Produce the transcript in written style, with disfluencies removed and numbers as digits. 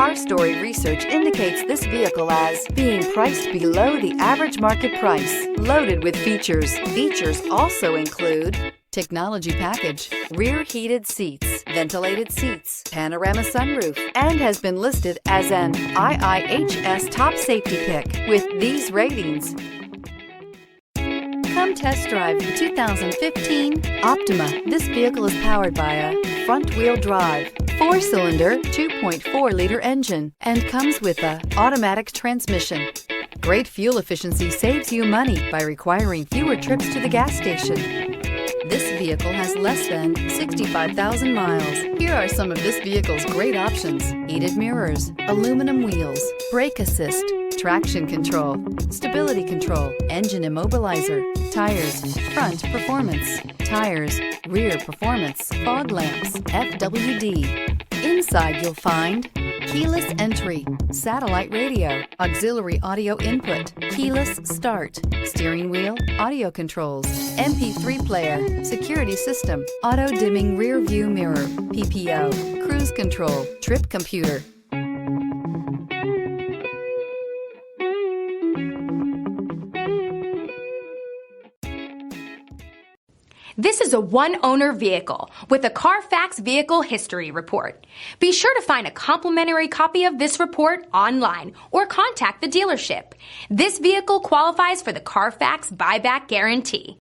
Car Story research indicates this vehicle as being priced below the average market price, loaded with features. Features also include technology package, rear heated seats, ventilated seats, panoramic sunroof, and has been listed as an IIHS Top Safety Pick with these ratings. Come test drive the 2015 Optima. This vehicle is powered by a front-wheel drive, 4-cylinder, 2.4-liter engine, and comes with an automatic transmission. Great fuel efficiency saves you money by requiring fewer trips to the gas station. This vehicle has less than 65,000 miles. Here are some of this vehicle's great options: heated mirrors, aluminum wheels, brake assist, traction control, stability control, engine immobilizer, tires, front performance, tires, rear performance, fog lamps, FWD. Inside you'll find keyless entry, satellite radio, auxiliary audio input, keyless start, steering wheel audio controls, MP3 player, security system, auto dimming rear view mirror, PPO, cruise control, trip computer. This is a one-owner vehicle with a CARFAX Vehicle History Report. Be sure to find a complimentary copy of this report online or contact the dealership. This vehicle qualifies for the CARFAX Buyback Guarantee.